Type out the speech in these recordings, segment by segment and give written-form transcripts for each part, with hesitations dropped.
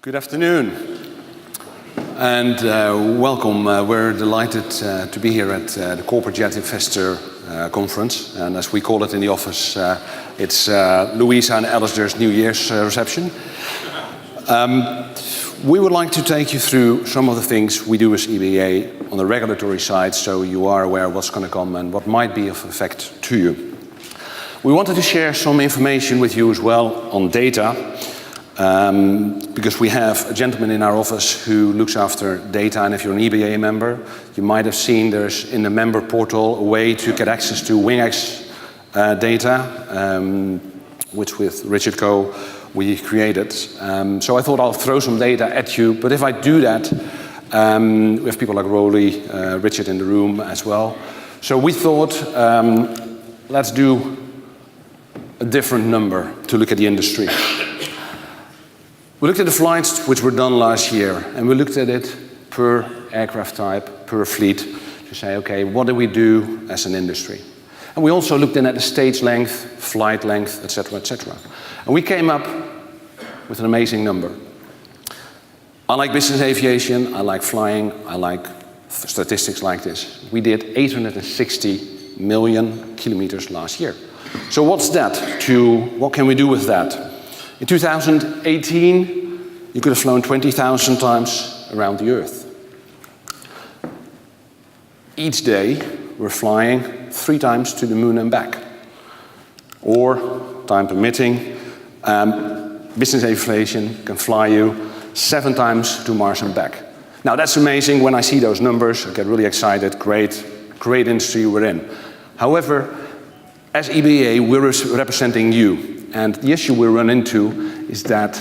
Good afternoon, and welcome. We're delighted to be here at the Corporate Jet Investor Conference, and as we call it in the office, it's Louisa and Alistair's New Year's reception. We would like to take you through some of the things we do as EBA on the regulatory side, so you are aware of what's going to come and what might be of effect to you. We wanted to share some information with you as well on data, because we have a gentleman in our office who looks after data, and if you're an EBA member, you might have seen there's in the member portal a way to get access to WingX data, which with Richard Coe we created. So I thought I'll throw some data at you, but if I do that, we have people like Rolly, Richard in the room as well. So we thought, let's do a different number to look at the industry. We looked at the flights which were done last year, and we looked at it per aircraft type, per fleet, to say, okay, what do we do as an industry? And we also looked in at the stage length, flight length, etc., etc. And we came up with an amazing number. I like business aviation, I like flying, I like statistics like this. We did 860 million kilometers last year. So what's that? What can we do with that? In 2018, you could have flown 20,000 times around the Earth. Each day, we're flying 3 times to the moon and back. Or, time permitting, business aviation can fly you 7 times to Mars and back. Now, that's amazing. When I see those numbers, I get really excited. Great industry we're in. However, as EBA, we're representing you. And the issue we run into is that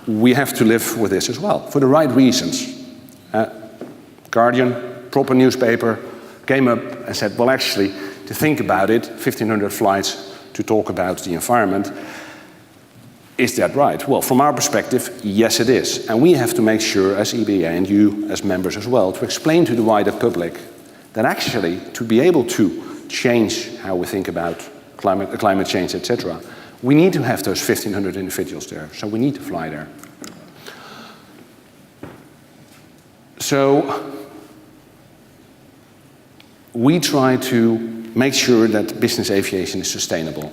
we have to live with this as well, for the right reasons. Guardian, proper newspaper, came up and said, well, actually, to think about it, 1,500 flights to talk about the environment, is that right? Well, from our perspective, yes, it is. And we have to make sure, as EBA and you as members as well, to explain to the wider public that actually, to be able to change how we think about climate change, etc., we need to have those 1,500 individuals there. So we need to fly there. So we try to make sure that business aviation is sustainable.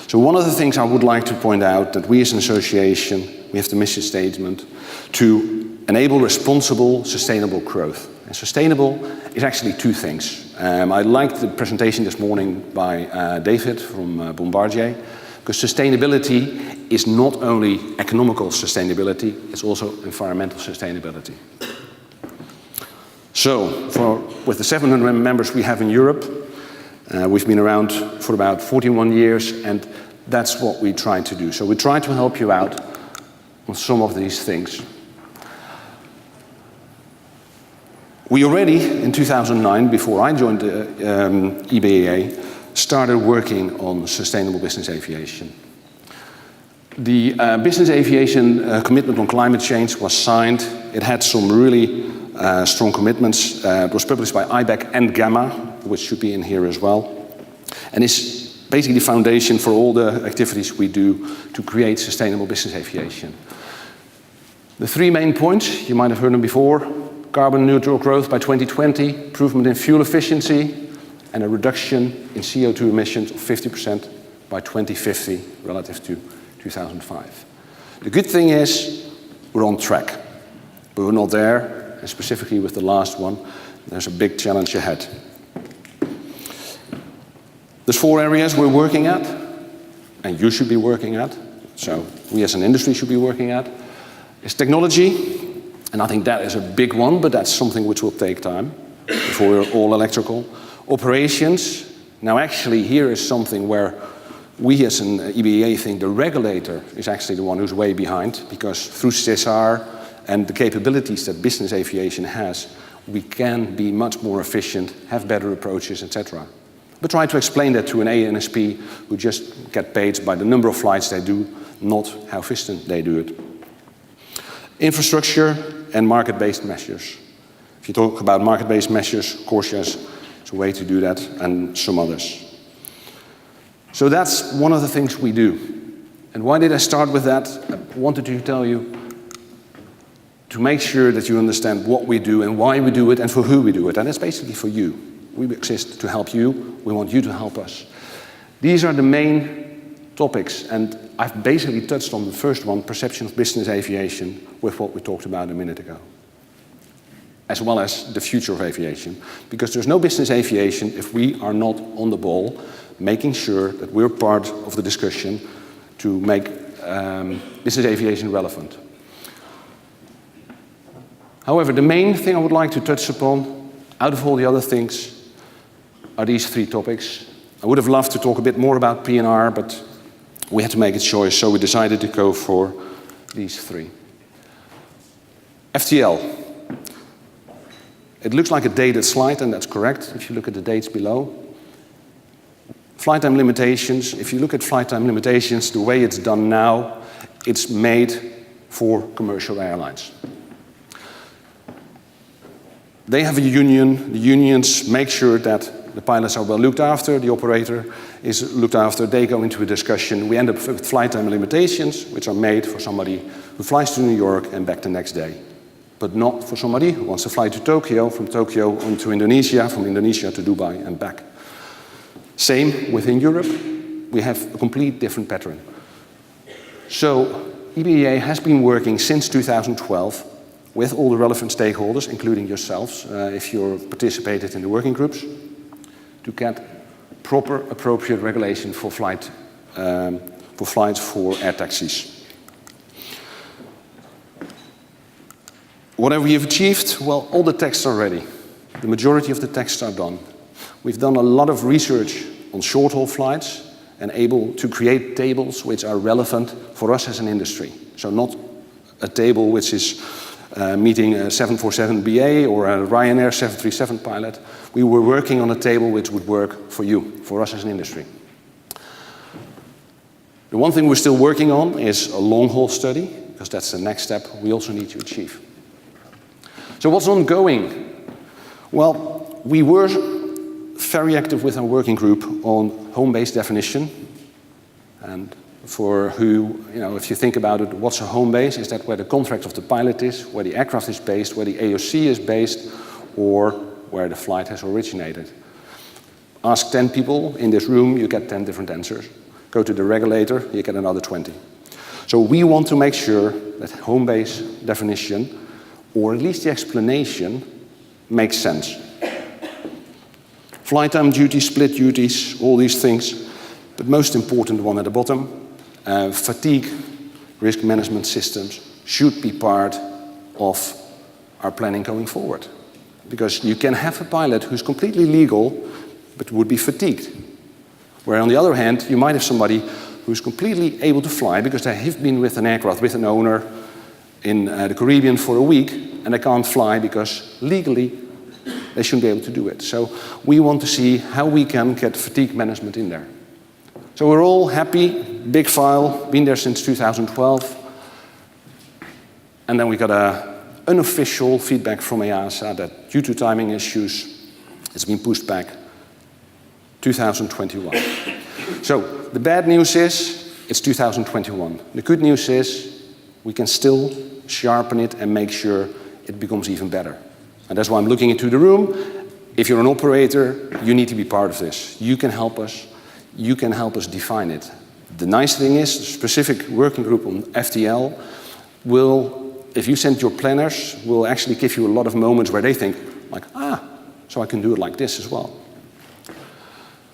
So one of the things I would like to point out, that we as an association, we have the mission statement to enable responsible, sustainable growth. And sustainable is actually 2 things. I liked the presentation this morning by David from Bombardier, because sustainability is not only economical sustainability, it's also environmental sustainability. So, with the 700 members we have in Europe, we've been around for about 41 years, and that's what we try to do. So we try to help you out on some of these things. We already, in 2009, before I joined EBA, started working on sustainable business aviation. The business aviation commitment on climate change was signed. It had some really strong commitments. It was published by IBEC and Gamma, which should be in here as well. And it's basically the foundation for all the activities we do to create sustainable business aviation. The 3 main points, you might have heard them before: carbon neutral growth by 2020, improvement in fuel efficiency, and a reduction in CO2 emissions of 50% by 2050 relative to 2005. The good thing is we're on track, but we're not there, and specifically with the last one, there's a big challenge ahead. There's 4 areas we're working at, and you should be working at, so we as an industry should be working at. It's technology. And I think that is a big one, but that's something which will take time before we're all electrical. Operations. Now actually here is something where we as an EBA think the regulator is actually the one who's way behind, because through CSR and the capabilities that business aviation has, we can be much more efficient, have better approaches, etc. But try to explain that to an ANSP who just get paid by the number of flights they do, not how efficient they do it. Infrastructure and market-based measures. If you talk about market-based measures, of course, yes, there's a way to do that, and some others. So that's one of the things we do. And why did I start with that? wanted to tell you to make sure that you understand what we do and why we do it and for who we do it. And it's basically for you. We exist to help you. We want you to help us. These are the main topics, and I've basically touched on the first one, perception of business aviation, with what we talked about a minute ago, as well as the future of aviation. Because there's no business aviation if we are not on the ball, making sure that we're part of the discussion to make business aviation relevant. However, the main thing I would like to touch upon, out of all the other things, are these three topics. I would have loved to talk a bit more about P&R, but we had to make a choice, so we decided to go for these three. FTL. It looks like a dated slide, and that's correct if you look at the dates below. Flight time limitations. If you look at flight time limitations, the way it's done now, it's made for commercial airlines. They have a union. The unions make sure that the pilots are well looked after, the operator is looked after, they go into a discussion. We end up with flight time limitations, which are made for somebody who flies to New York and back the next day, but not for somebody who wants to fly to Tokyo, from Tokyo on to Indonesia, from Indonesia to Dubai and back. Same within Europe, we have a complete different pattern. So EBA has been working since 2012 with all the relevant stakeholders, including yourselves, if you've participated in the working groups, to get proper, appropriate regulation for flights for air taxis. What have we achieved? Well, all the texts are ready. The majority of the texts are done. We've done a lot of research on short-haul flights and able to create tables which are relevant for us as an industry. So not a table which is meeting a 747BA or a Ryanair 737 pilot. We were working on a table which would work for you, for us as an industry. The one thing we're still working on is a long-haul study, because that's the next step we also need to achieve. So what's ongoing? Well, we were very active with our working group on home-based definition. And for who, if you think about it, what's a home base? Is that where the contract of the pilot is, where the aircraft is based, where the AOC is based, or where the flight has originated? Ask 10 people in this room, you get 10 different answers. Go to the regulator, you get another 20. So we want to make sure that home base definition, or at least the explanation, makes sense. Flight time duties, split duties, all these things. But most important one at the bottom, fatigue risk management systems should be part of our planning going forward. Because you can have a pilot who's completely legal, but would be fatigued. Where on the other hand, you might have somebody who's completely able to fly because they have been with an aircraft, with an owner in the Caribbean for a week, and they can't fly because legally they shouldn't be able to do it. So we want to see how we can get fatigue management in there. So we're all happy, big file, been there since 2012. And then we got an unofficial feedback from EASA that due to timing issues, it's been pushed back 2021. So the bad news is it's 2021. The good news is we can still sharpen it and make sure it becomes even better. And that's why I'm looking into the room. If you're an operator, you need to be part of this. You can help us. You can help us define it. The nice thing is, the specific working group on FTL will, if you send your planners, will actually give you a lot of moments where they think, like, so I can do it like this as well.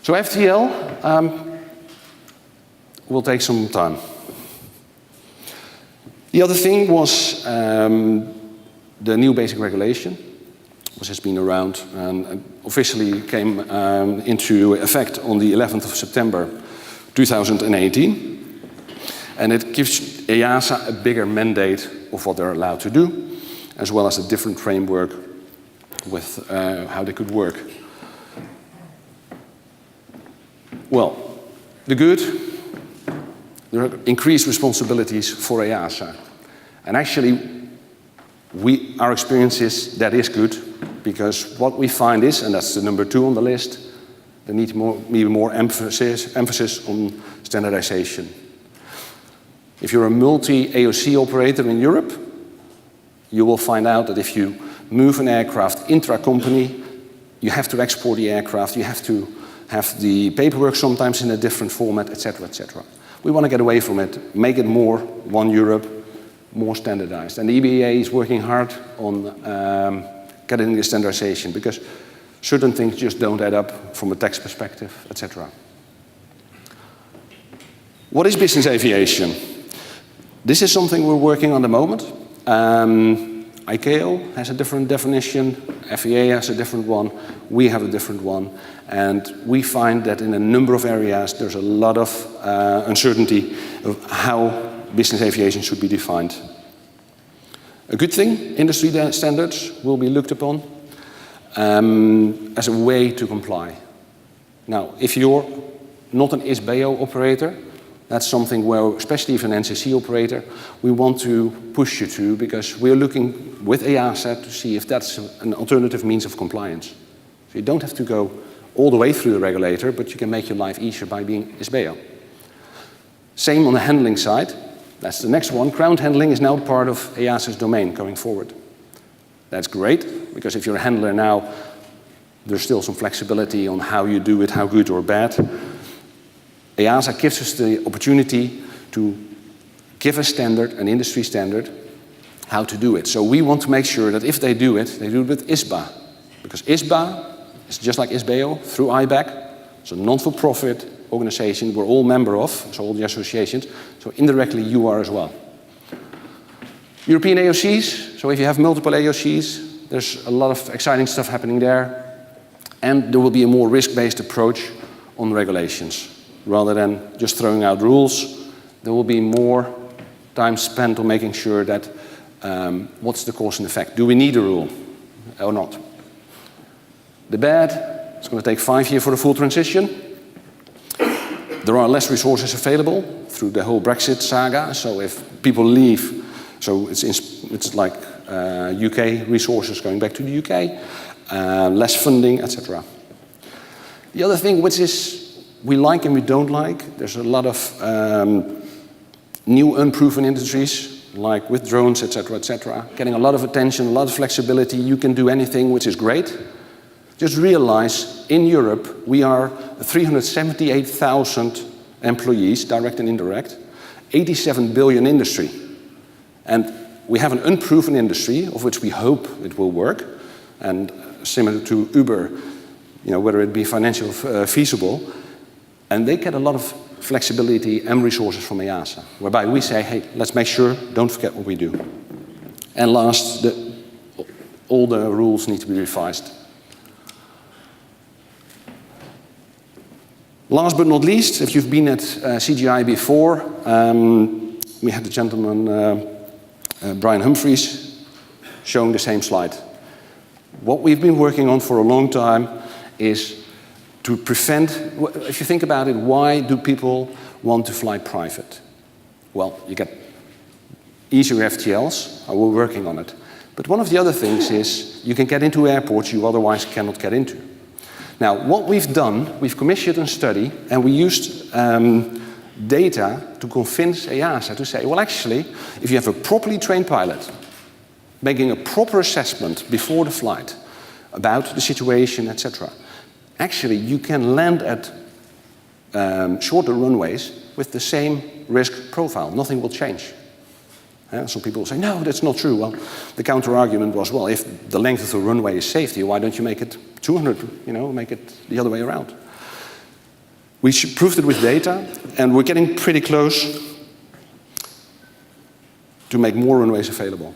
So FTL will take some time. The other thing was the new basic regulation, which has been around and officially came into effect on the 11th of September 2018. And it gives EASA a bigger mandate of what they're allowed to do, as well as a different framework with how they could work. Well, the good, there are increased responsibilities for EASA. And actually, our experience is that is good, because what we find is, and that's the number 2 on the list, there needs more emphasis on standardization. If you're a multi-AOC operator in Europe, you will find out that if you move an aircraft intra-company, you have to export the aircraft, you have to have the paperwork sometimes in a different format, etc., etc. We want to get away from it, make it more one Europe, more standardized. And the EBA is working hard on getting the standardization because certain things just don't add up from a tax perspective, etc. What is business aviation? This is something we're working on at the moment. ICAO has a different definition, FAA has a different one, we have a different one, and we find that in a number of areas there's a lot of uncertainty of how business aviation should be defined. A good thing, industry standards will be looked upon as a way to comply. Now, if you're not an ISBEO operator, that's something where, especially if an NCC operator, we want to push you to, because we're looking with EASA to see if that's an alternative means of compliance. So you don't have to go all the way through the regulator, but you can make your life easier by being ISBEO. Same on the handling side. That's the next one. Ground handling is now part of EASA's domain going forward. That's great, because if you're a handler now, there's still some flexibility on how you do it, how good or bad. EASA gives us the opportunity to give a standard, an industry standard, how to do it. So we want to make sure that if they do it with ISBA. Because ISBA is just like ISBEO through IBAC. It's a non-for-profit organization we're all member of, so all the associations. So indirectly you are as well. European AOCs, so if you have multiple AOCs, there's a lot of exciting stuff happening there. And there will be a more risk-based approach on regulations. Rather than just throwing out rules, there will be more time spent on making sure that what's the cause and effect? Do we need a rule or not? The bad, it's going to take 5 years for the full transition. There are less resources available through the whole Brexit saga. So if people leave, so it's like UK resources going back to the UK, less funding, etc. The other thing, which is we like and we don't like, there's a lot of new unproven industries, like with drones, etc., getting a lot of attention, a lot of flexibility. You can do anything, which is great. Just realize, in Europe, we are 378,000 employees, direct and indirect, 87 billion industry. And we have an unproven industry, of which we hope it will work, and similar to Uber, whether it be financially feasible. And they get a lot of flexibility and resources from EASA, whereby we say, hey, let's make sure, don't forget what we do. And last, all the rules need to be revised. Last but not least, if you've been at CGI before, we had the gentleman, Brian Humphreys, showing the same slide. What we've been working on for a long time is to prevent, if you think about it, why do people want to fly private? Well, you get easier FTLs, we're working on it. But one of the other things is you can get into airports you otherwise cannot get into. Now, what we've done, we've commissioned a study, and we used data to convince EASA to say, well, actually, if you have a properly trained pilot, making a proper assessment before the flight about the situation, etc., actually, you can land at shorter runways with the same risk profile. Nothing will change. Some people say, no, that's not true. Well, the counter-argument was, well, if the length of the runway is safety, why don't you make it 200, make it the other way around? We proved it with data, and we're getting pretty close to make more runways available.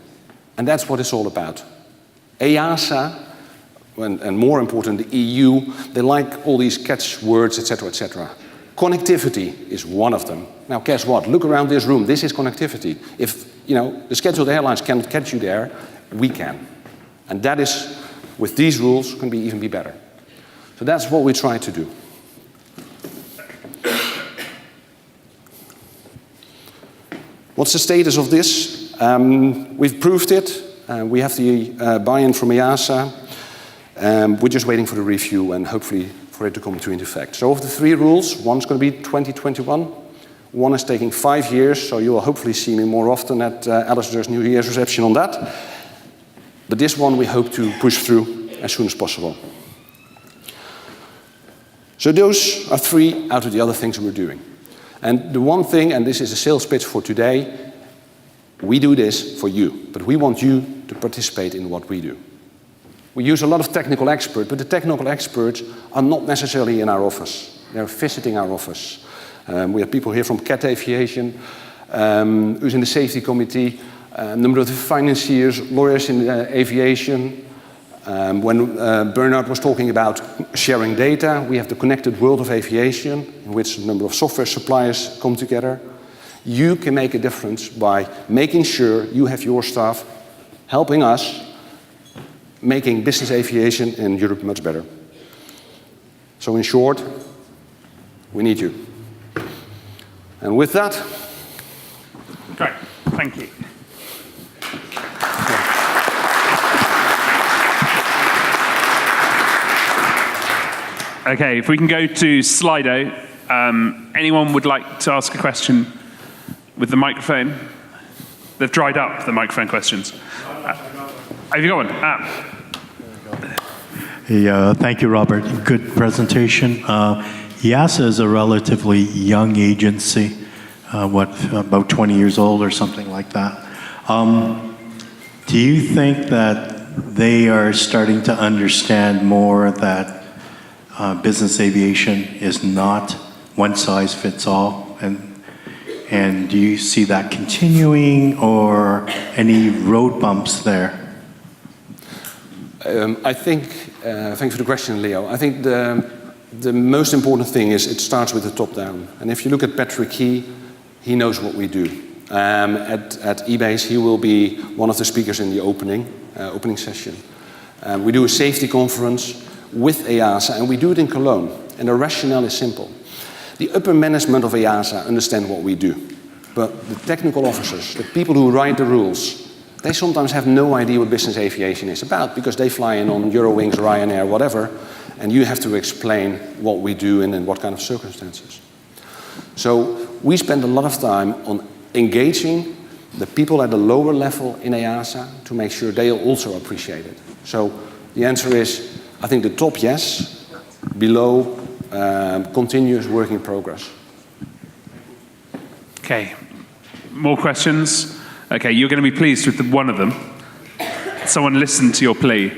And that's what it's all about. EASA, and more important, the EU, they like all these catchwords, etc., etc. Connectivity is one of them. Now, guess what? Look around this room. This is connectivity. If the scheduled airlines cannot catch you there, we can. And that is, with these rules, can even be better. So that's what we try to do. What's the status of this? We've proved it. We have the buy-in from EASA. We're just waiting for the review and hopefully for it to come into effect. So of the 3 rules, one's going to be 2021, One is taking 5 years, so you will hopefully see me more often at Alistair's New Year's reception on that. But this one we hope to push through as soon as possible. So those are 3 out of the other things we're doing. And the one thing, and this is a sales pitch for today, we do this for you, but we want you to participate in what we do. We use a lot of technical experts, but the technical experts are not necessarily in our office. They're visiting our office. We have people here from CAT Aviation, who's in the safety committee, a number of the financiers, lawyers in aviation. When Bernard was talking about sharing data, we have the connected world of aviation, in which a number of software suppliers come together. You can make a difference by making sure you have your staff helping us making business aviation in Europe much better. So in short, we need you. And with that... Great, thank you. Okay, if we can go to Slido. Anyone would like to ask a question with the microphone? They've dried up, the microphone questions. Have you got one? Hey, thank you, Robert. Good presentation. EASA is a relatively young agency, about 20 years old or something like that. Do you think that they are starting to understand more that business aviation is not one size fits all? And do you see that continuing, or any road bumps there? I think, thanks for the question, Leo. I think the most important thing is it starts with the top down. And if you look at Patrick Key, he knows what we do. At eBase, he will be one of the speakers in the opening session. We do a safety conference with EASA, and we do it in Cologne. And the rationale is simple. The upper management of EASA understand what we do. But the technical officers, the people who write the rules, they sometimes have no idea what business aviation is about, because they fly in on Eurowings, Ryanair, whatever, and you have to explain what we do and in what kind of circumstances. So we spend a lot of time on engaging the people at the lower level in EASA to make sure they also appreciate it. So the answer is, I think the top, yes, below, continuous work in progress. Okay, more questions? Okay, you're going to be pleased with one of them. Someone listened to your plea.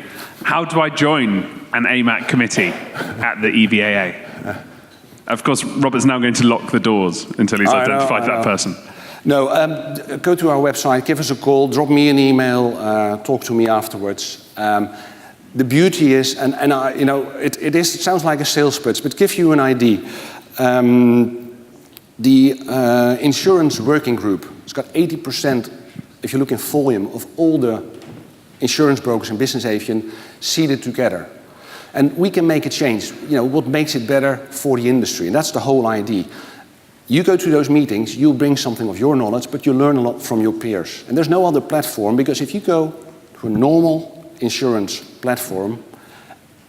How do I join an AMAC committee at the EVAA? Of course, Robert's now going to lock the doors until he's identified that person. No, go to our website, give us a call, drop me an email, talk to me afterwards. The beauty is, you know, it sounds like a sales pitch, but give you an idea. The insurance working group has got 80%, if you look in volume, of all the insurance brokers in business aviation seated together. And we can make a change. You know, what makes it better for the industry? And that's the whole idea. You go to those meetings, you bring something of your knowledge, but you learn a lot from your peers. And there's no other platform, because if you go to a normal insurance platform,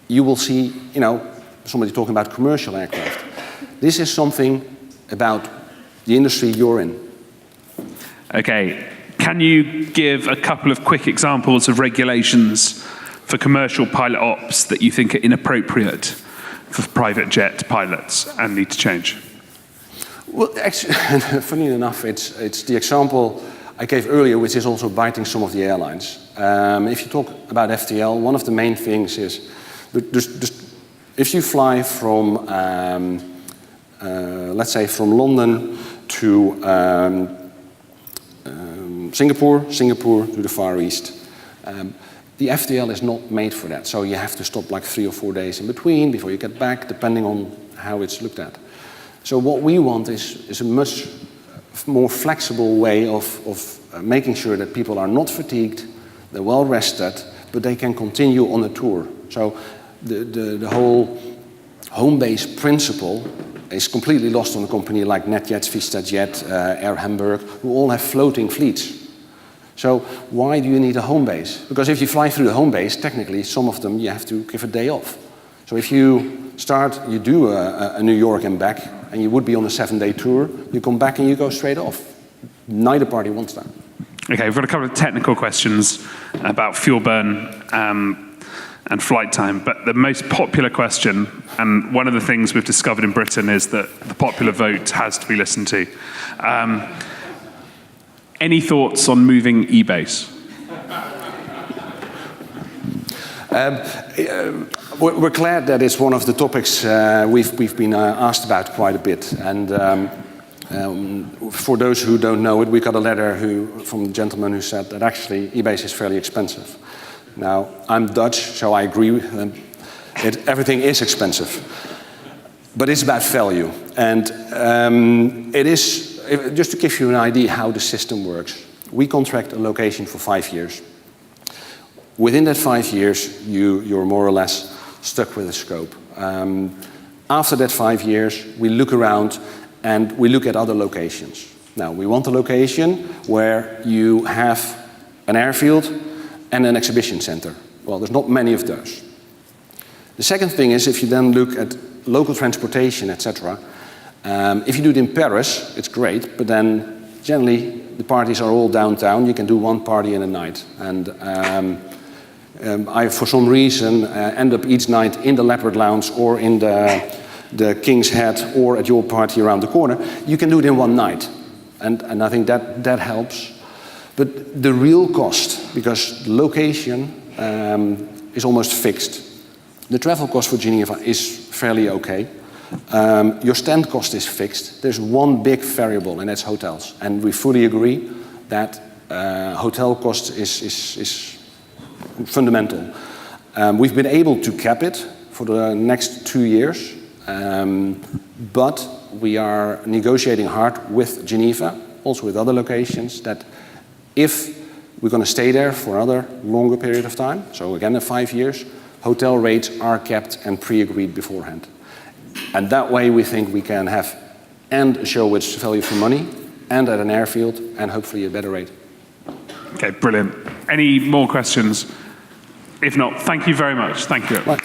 you will see, you know, somebody talking about commercial aircraft. This is something about the industry you're in. Okay, can you give a couple of quick examples of regulations for commercial pilot ops that you think are inappropriate for private jet pilots and need to change? Well, actually, funny enough, it's the example I gave earlier, which is also biting some of the airlines. If you talk about FTL, one of the main things is, if you fly from, let's say, from London to Singapore to the Far East, the FTL is not made for that. So you have to stop like 3 or 4 days in between before you get back, depending on how it's looked at. So what we want is a much more flexible way of making sure that people are not fatigued, they're well rested, but they can continue on a tour. So the whole home base principle is completely lost on a company like NetJets, VistaJet, Air Hamburg, who all have floating fleets. So why do you need a home base? Because if you fly through the home base, technically some of them you have to give a day off. So if you start, you do a New York and back, and you would be on a 7-day tour, you come back and you go straight off. Neither party wants that. Okay, we've got a couple of technical questions about fuel burn and flight time, but the most popular question, and one of the things we've discovered in Britain, is that the popular vote has to be listened to. Any thoughts on moving EBASE? We're glad that it's one of the topics we've been asked about quite a bit. And for those who don't know it, we got a letter from a gentleman who said that actually EBASE is fairly expensive. Now, I'm Dutch, so I agree with them. Everything is expensive. But it's about value. And it is, just to give you an idea how the system works, we contract a location for 5 years. Within that 5 years, you're more or less stuck with the scope. After that 5 years, we look around and we look at other locations. Now, we want a location where you have an airfield and an exhibition center. Well, there's not many of those. The second thing is, if you then look at local transportation, etc., if you do it in Paris, it's great, but then generally the parties are all downtown. You can do one party in a night. And I, for some reason, end up each night in the Leopard Lounge or in the King's Head or at your party around the corner. You can do it in one night. And I think that helps. But the real cost, because the location is almost fixed. The travel cost for Geneva is fairly okay. Your stand cost is fixed. There's one big variable, and that's hotels. And we fully agree that hotel cost is fundamental. We've been able to cap it for the next 2 years, but we are negotiating hard with Geneva, also with other locations, that if we're going to stay there for another longer period of time, so again, 5 years, hotel rates are kept and pre-agreed beforehand. And that way we think we can have and a show which value for money, and at an airfield, and hopefully a better rate. Okay, brilliant. Any more questions? If not, thank you very much. Thank you. Right.